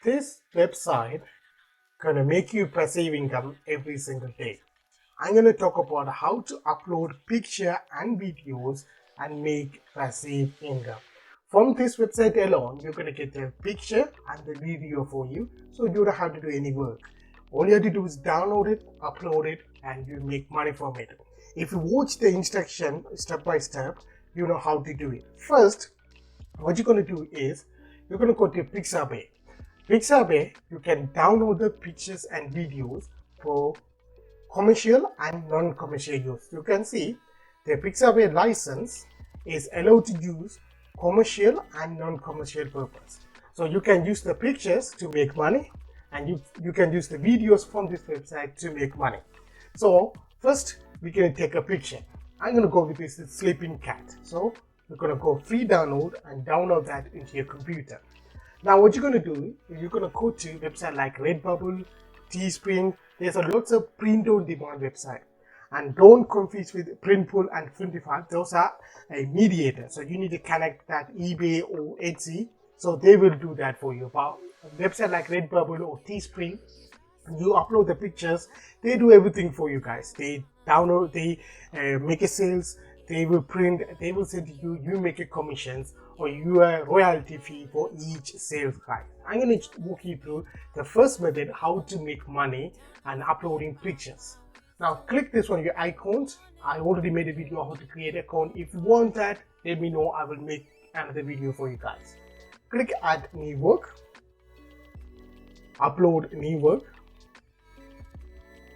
This website gonna make you passive income every single day. I'm gonna talk about how to upload picture and videos and make passive income. From this website alone, you're gonna get the picture and the video for you, so you don't have to do any work. All you have to do is download it, upload it, and you make money from it. If you watch the instruction step by step, you know how to do it. First, what you're gonna do is you're gonna go to Pixabay. Pixabay, you can download the pictures and videos for commercial and non-commercial use. You can see the Pixabay license is allowed to use commercial and non-commercial purpose. So you can use the pictures to make money, and you can use the videos from this website to make money. So first, we're going to take a picture. I'm going to go with this sleeping cat. So you're going to go free download and download that into your computer. Now what you're going to do is you're going to go to website like Redbubble, Teespring. There's a lots of print on demand website. And don't confuse with Printful and Printify. Those are a mediator. So you need to connect that eBay or Etsy. So they will do that for you. But a website like Redbubble or Teespring, you upload the pictures, they do everything for you guys. They download, they make a sales, they will print, they will send to you, you make a commissions or your royalty fee for each sales guy. I'm going to walk you through the first method, how to make money and uploading pictures. Now click this on your icons. I already made a video on how to create an account. If you want that, let me know. I will make another video for you guys. Click add new work, upload new work,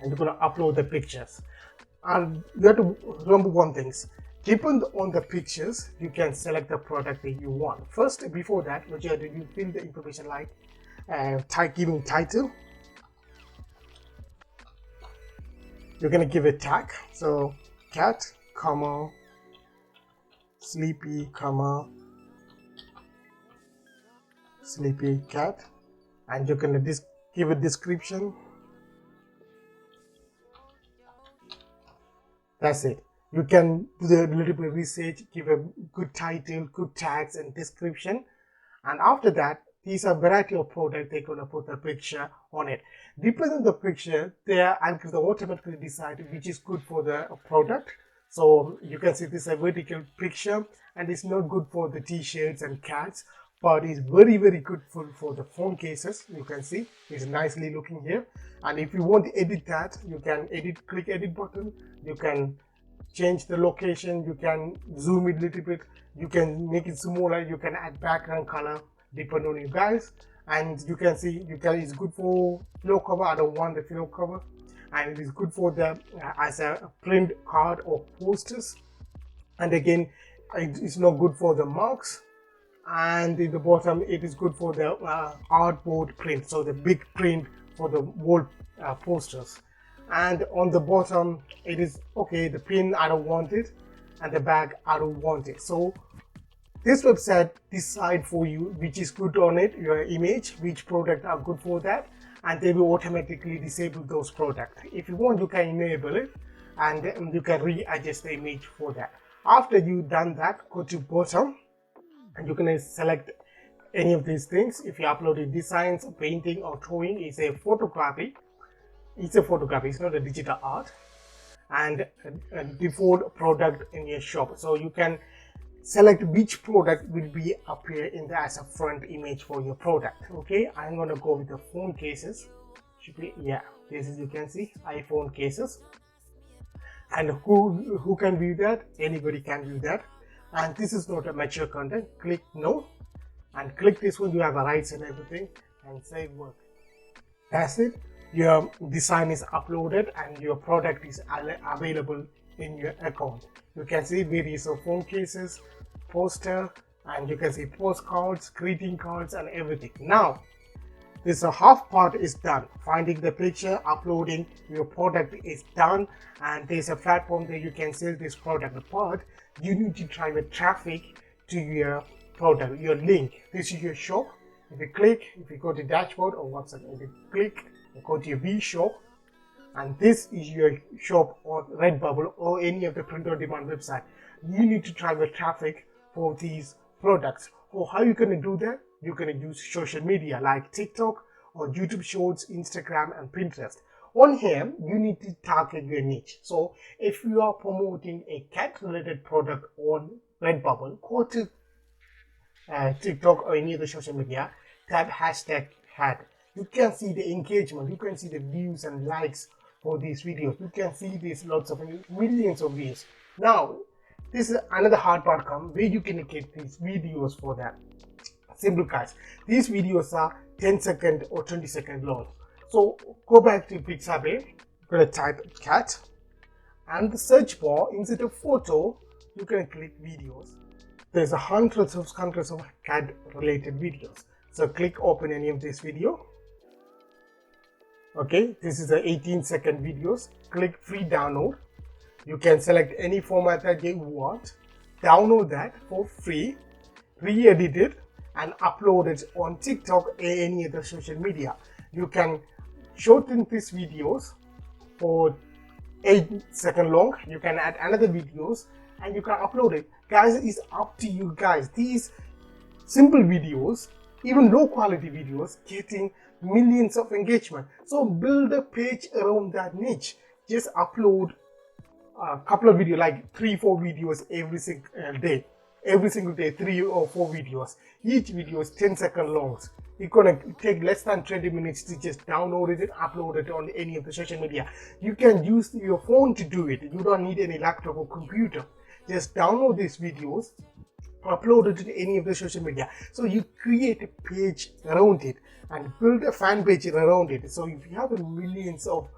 and you're going to upload the pictures. And you have to remember one thing. Depending on the pictures, you can select the product that you want. First, before that, what you have to do, fill the information like giving title. You're going to give a tag. So cat, comma, sleepy, comma, sleepy cat. And you're going to give a description. That's it. You can do a little bit of research, give a good title, good tags and description. And after that, these are a variety of products. They're going to put a picture on it. Depending on the picture, their algorithm automatically decide which is good for the product. So you can see this is a vertical picture, and it's not good for the t-shirts and cats, but it's very, very good for the phone cases. You can see it's nicely looking here. And if you want to edit that, you can edit, click edit button. You can change the location, you can zoom it a little bit, you can make it smaller, you can add background color depending on you guys. And you can see it's good for flow cover. I don't want the flow cover, and it is good for the as a print card or posters. And again, it's not good for the marks. And in the bottom, it is good for the artboard print, so the big print for the wall posters. And on the bottom, it is okay, the pin I don't want it, and the back I don't want it. So this website decide for you which is good on it, your image, which product are good for that, and they will automatically disable those products. If you want, you can enable it, and you can readjust the image for that. After you've done that, go to bottom, and you can select any of these things. If you uploaded designs, painting or drawing, it's a photography. It's a photography, it's not a digital art. And a default product in your shop. So you can select which product will be appear in the as a front image for your product. Okay, I'm gonna go with the phone cases. Should be, yeah, this is, you can see iPhone cases. And who can view that? Anybody can view that. And this is not a mature content. Click no, and click this one. You have the rights and everything, and save work. That's it. Your design is uploaded and your product is available in your account. You can see various of phone cases, poster, and you can see postcards, greeting cards, and everything. Now, this half part is done. Finding the picture, uploading your product is done, and there's a platform that you can sell this product. But you need to drive traffic to your product, your link. This is your shop. If you click, if you go to dashboard or WhatsApp, if you click, go to your B shop, and this is your shop on Redbubble or any of the print on demand website. You need to drive the traffic for these products. So how you going to do that? you're going to use social media like TikTok or YouTube Shorts, Instagram, and Pinterest. On here, you need to target your niche. So if you are promoting a cat-related product on Redbubble, go to TikTok or any other social media, type hashtag cat. You can see the engagement, you can see the views and likes for these videos. You can see these lots of millions of views. Now, this is another hard part come where you can get these videos for that. Simple guys, these videos are 10-second or 20-second long. So go back to Pixabay, gonna type cat, and the search bar, instead of photo, you can click videos. There's hundreds of cat related videos. So click open any of this video. Okay, this is the 18-second videos. Click free download. You can select any format that you want, download that for free, re-edit it, and upload it on TikTok or any other social media. You can shorten these videos for 8-second long. You can add another videos and you can upload it. Guys, it's up to you guys. These simple videos, even low quality videos, getting millions of engagement. So build a page around that niche. Just upload a couple of videos, like 3-4 videos every single day, 3 or 4 videos. Each video is 10-second long. It's gonna take less than 20 minutes to just download it and upload it on any of the social media. You can use your phone to do it. You don't need any laptop or computer. Just download these videos, upload it to any of the social media. So you create a page around it and build a fan page around it. So if you have millions of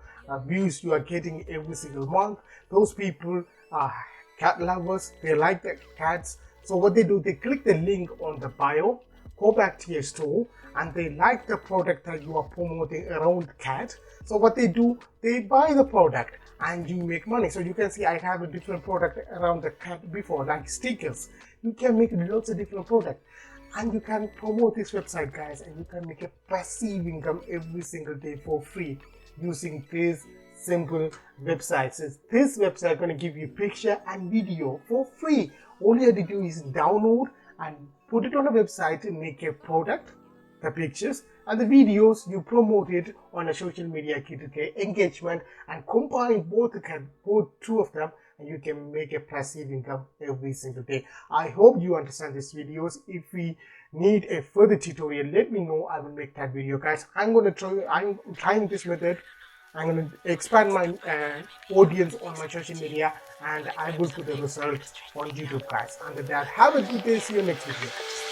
views you are getting every single month, those people are cat lovers, they like the cats. So what they do, they click the link on the bio, go back to your store, and they like the product that you are promoting around cat. So what they do, they buy the product and you make money. So you can see I have a different product around the cat before, like stickers. You can make lots of different products and you can promote this website, guys, and you can make a passive income every single day for free using this simple website. So this website is going to give you picture and video for free. All you have to do is download and put it on a website and make a product, the pictures and the videos. You promote it on a social media to get engagement and combine both two of them, and you can make a passive income every single day. I hope you understand these videos. If we need a further tutorial, let me know. I will make that video, guys. I'm trying this method. I'm going to expand my audience on my social media, and I will put the results on YouTube, guys. And with that, have a good day. See you next video.